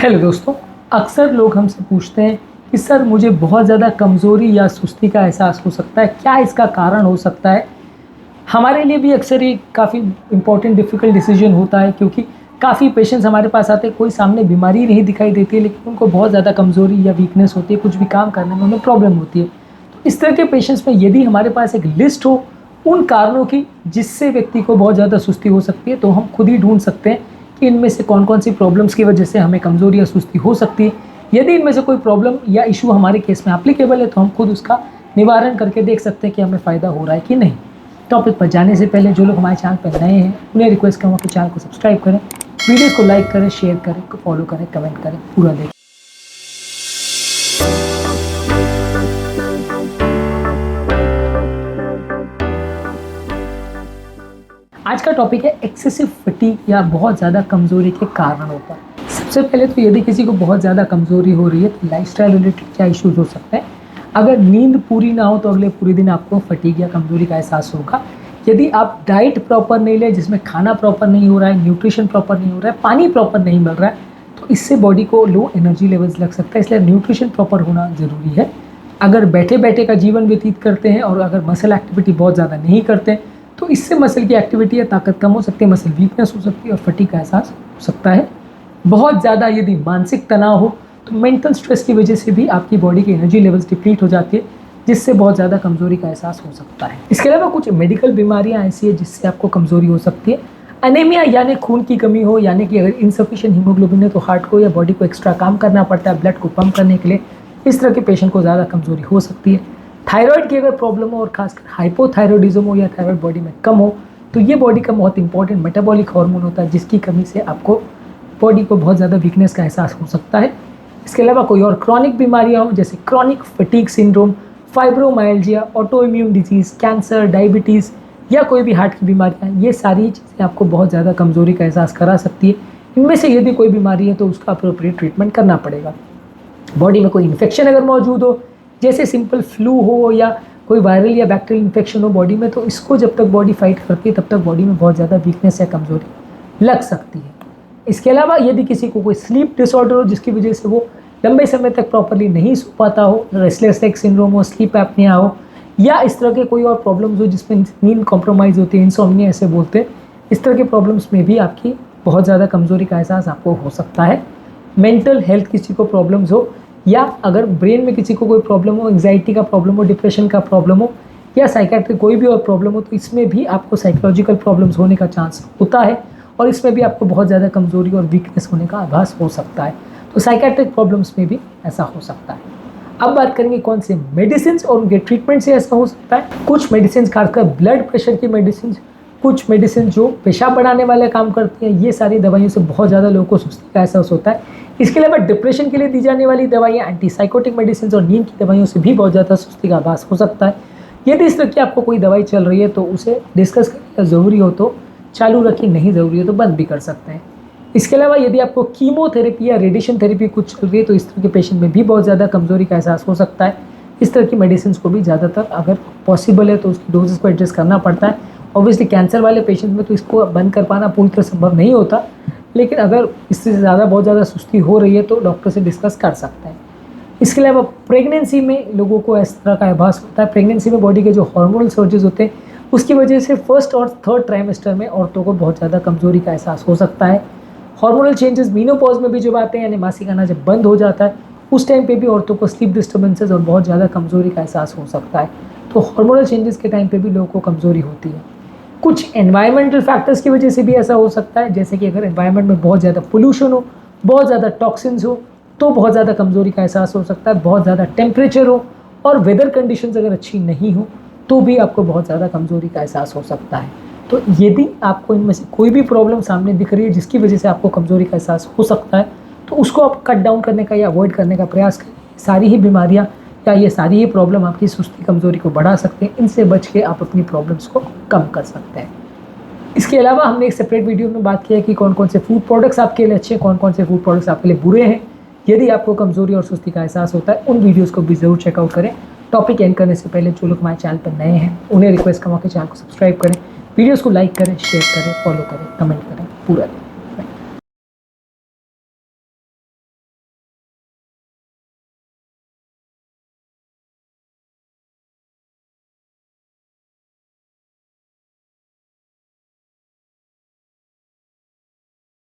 Hello दोस्तों, अक्सर लोग हमसे पूछते हैं कि सर मुझे बहुत ज़्यादा कमज़ोरी या सुस्ती का एहसास हो सकता है, क्या इसका कारण हो सकता है? हमारे लिए भी अक्सर ये काफ़ी इम्पोर्टेंट डिफ़िकल्ट डिसीजन होता है क्योंकि काफ़ी पेशेंट्स हमारे पास आते हैं, कोई सामने बीमारी नहीं दिखाई देती है लेकिन उनको बहुत ज़्यादा कमज़ोरी या वीकनेस होती है, कुछ भी काम करने में उन्हें प्रॉब्लम होती है। तो इस तरह के पेशेंट्स में यदि हमारे पास एक लिस्ट हो उन कारणों की जिससे व्यक्ति को बहुत ज़्यादा सुस्ती हो सकती है, तो हम खुद ही ढूँढ सकते हैं कि इनमें से कौन-कौन सी प्रॉब्लम्स की वजह से हमें कमज़ोरी या सुस्ती हो सकती है। यदि इनमें से कोई प्रॉब्लम या इश्यू हमारे केस में एप्लीकेबल है, तो हम खुद उसका निवारण करके देख सकते हैं कि हमें फ़ायदा हो रहा है कि नहीं। टॉपिक पर जाने से पहले जो लोग हमारे चैनल पर नए हैं, उन्हें रिक्वेस्ट करूँगा कि चैनल को सब्सक्राइब करें, वीडियोज़ को लाइक करें, शेयर करें, फॉलो करें, कमेंट करें, पूरा देखें। आज का टॉपिक है एक्सेसिव फटीग या बहुत ज़्यादा कमज़ोरी के कारणों पर। सबसे पहले तो यदि किसी को बहुत ज़्यादा कमज़ोरी हो रही है तो लाइफस्टाइल रिलेटेड क्या इश्यूज़ हो सकते हैं। अगर नींद पूरी ना हो तो अगले पूरे दिन आपको फटीग या कमज़ोरी का एहसास होगा। यदि आप डाइट प्रॉपर नहीं लें, जिसमें खाना प्रॉपर नहीं हो रहा है, न्यूट्रिशन प्रॉपर नहीं हो रहा है, पानी प्रॉपर नहीं मिल रहा है, तो इससे बॉडी को लो एनर्जी लेवल्स लग सकता है। इसलिए न्यूट्रिशन प्रॉपर होना ज़रूरी है। अगर बैठे बैठे का जीवन व्यतीत करते हैं और अगर मसल एक्टिविटी बहुत ज़्यादा नहीं करते हैं तो इससे मसल की एक्टिविटी या ताकत कम हो सकती है, मसल वीकनेस हो सकती है और फटीग का एहसास हो सकता है। बहुत ज़्यादा यदि मानसिक तनाव हो तो मेंटल स्ट्रेस की वजह से भी आपकी बॉडी की एनर्जी लेवल्स डिप्लीट हो जाती है, जिससे बहुत ज़्यादा कमज़ोरी का एहसास हो सकता है। इसके अलावा कुछ मेडिकल बीमारियां ऐसी है जिससे आपको कमज़ोरी हो सकती है। अनेमिया यानी खून की कमी हो, यानी कि अगर इनसफिशिएंट हीमोग्लोबिन है तो हार्ट को या बॉडी को एक्स्ट्रा काम करना पड़ता है ब्लड को पंप करने के लिए। इस तरह के पेशेंट को ज़्यादा कमज़ोरी हो सकती है। थायराइड की अगर प्रॉब्लम हो और खासकर हाइपोथायरॉयडिज्म हो या थायराइड बॉडी में कम हो तो ये बॉडी का बहुत इंपॉर्टेंट मेटाबॉलिक हार्मोन होता है, जिसकी कमी से आपको बॉडी को बहुत ज़्यादा वीकनेस का एहसास हो सकता है। इसके अलावा कोई और क्रॉनिक बीमारियां हों जैसे chronic fatigue syndrome, fibromyalgia, auto immune disease, cancer, diabetes या कोई भी हार्ट की बीमारियां, ये सारी चीज़ें आपको बहुत ज़्यादा कमज़ोरी का एहसास करा सकती है। इनमें से यदि कोई बीमारी है तो उसका अप्रोप्रिएट ट्रीटमेंट करना पड़ेगा। बॉडी में कोई इन्फेक्शन अगर मौजूद हो, जैसे सिंपल फ्लू हो या कोई वायरल या बैक्टीरियल इन्फेक्शन हो बॉडी में, तो इसको जब तक बॉडी फाइट करती है तब तक बॉडी में बहुत ज़्यादा वीकनेस या कमज़ोरी लग सकती है। इसके अलावा यदि किसी को कोई स्लीप डिसऑर्डर हो जिसकी वजह से वो लंबे समय तक प्रॉपरली नहीं सो पाता हो, रेस्टलेस लेग सिंड्रोम हो, स्लीप एपनिया हो या इस तरह के कोई और प्रॉब्लम्स हो जिसमें नींद कॉम्प्रोमाइज़ होती है, इंसोम्निया ऐसे बोलते हैं, इस तरह के प्रॉब्लम्स में भी आपकी बहुत ज़्यादा कमज़ोरी का एहसास आपको हो सकता है। मेंटल हेल्थ किसी को प्रॉब्लम्स हो या अगर ब्रेन में किसी को कोई प्रॉब्लम हो, एंग्जाइटी का प्रॉब्लम हो, डिप्रेशन का प्रॉब्लम हो या साइकेट्रिक कोई भी और प्रॉब्लम हो, तो इसमें भी आपको साइकोलॉजिकल प्रॉब्लम्स होने का चांस होता है और इसमें भी आपको बहुत ज़्यादा कमज़ोरी और वीकनेस होने का आभास हो सकता है। तो साइकेट्रिक प्रॉब्लम्स में भी ऐसा हो सकता है। अब बात करेंगे कौन से मेडिसिन और उनके ट्रीटमेंट से ऐसा हो सकता है। कुछ मेडिसिन, खासकर ब्लड प्रेशर की मेडिसिन, कुछ मेडिसिन जो पेशाब बढ़ाने वाले काम करती हैं, ये सारी दवाइयों से बहुत ज़्यादा लोगों को सुस्ती का एहसास होता है। इसके अलावा डिप्रेशन के लिए दी जाने वाली दवाइयाँ, एंटीसाइकोटिक मेडिसिन और नींद की दवाइयों से भी बहुत ज़्यादा सुस्ती का आभास हो सकता है। यदि इस तरह की आपको कोई दवाई चल रही है तो उसे डिस्कस करना ज़रूरी हो तो चालू रखिए, नहीं ज़रूरी हो तो बंद भी कर सकते हैं। इसके अलावा यदि आपको कीमोथेरेपी या रेडिएशन थेरेपी कुछ चल रही है तो इस तरह के पेशेंट में भी बहुत ज़्यादा कमज़ोरी का एहसास हो सकता है। इस तरह की मेडिसिन को भी ज़्यादातर अगर पॉसिबल है तो उसकी डोजेस को एडजस्ट करना पड़ता है। ऑब्वियसली कैंसर वाले पेशेंट में तो इसको बंद कर पाना पूरी तरह संभव नहीं होता, लेकिन अगर इससे ज़्यादा बहुत ज़्यादा सुस्ती हो रही है तो डॉक्टर से डिस्कस कर सकते हैं। इसके अलावा प्रेगनेंसी में लोगों को इस तरह का आभास होता है। प्रेगनेंसी में बॉडी के जो हार्मोनल सर्जेस होते हैं उसकी वजह से फर्स्ट और थर्ड ट्राइमेस्टर में औरतों को बहुत ज़्यादा कमज़ोरी का एहसास हो सकता है। हार्मोनल चेंजेस मेनोपॉज में भी जब आते हैं, यानी मासिक आना जब बंद हो जाता है, उस टाइम पे भी औरतों को स्लीप डिस्टर्बेंसेस और बहुत ज़्यादा कमज़ोरी का एहसास हो सकता है। तो हार्मोनल चेंजेस के टाइम पे भी लोगों को कमज़ोरी होती है। कुछ एनवायरमेंटल फैक्टर्स की वजह से भी ऐसा हो सकता है, जैसे कि अगर एनवायरनमेंट में बहुत ज़्यादा पोल्यूशन हो, बहुत ज़्यादा टॉक्सिन्स हो तो बहुत ज़्यादा कमज़ोरी का एहसास हो सकता है। बहुत ज़्यादा टेम्परेचर हो और वेदर कंडीशंस अगर अच्छी नहीं हो तो भी आपको बहुत ज़्यादा कमज़ोरी का एहसास हो सकता है। तो यदि आपको इनमें से कोई भी प्रॉब्लम सामने दिख रही है जिसकी वजह से आपको कमज़ोरी का एहसास हो सकता है, तो उसको आप कट डाउन करने का या अवॉइड करने का प्रयास करें। सारी ही बीमारियाँ या ये सारी ही प्रॉब्लम आपकी सुस्ती कमज़ोरी को बढ़ा सकते हैं। इनसे बच के आप अपनी प्रॉब्लम्स को कम कर सकते हैं। इसके अलावा हमने एक सेपरेट वीडियो में बात किया है कि कौन कौन से फूड प्रोडक्ट्स आपके लिए अच्छे हैं, कौन कौन से फूड प्रोडक्ट्स आपके लिए बुरे हैं। यदि आपको कमज़ोरी और सुस्ती का एहसास होता है, उन वीडियोज़ को भी ज़रूर चेकआउट करें। टॉपिक एंड करने से पहले जो लोग हमारे चैनल पर नए हैं उन्हें रिक्वेस्ट करूँगा कि चैनल को सब्सक्राइब करें, वीडियोज़ को लाइक करें, शेयर करें, फॉलो करें, कमेंट करें, पूरा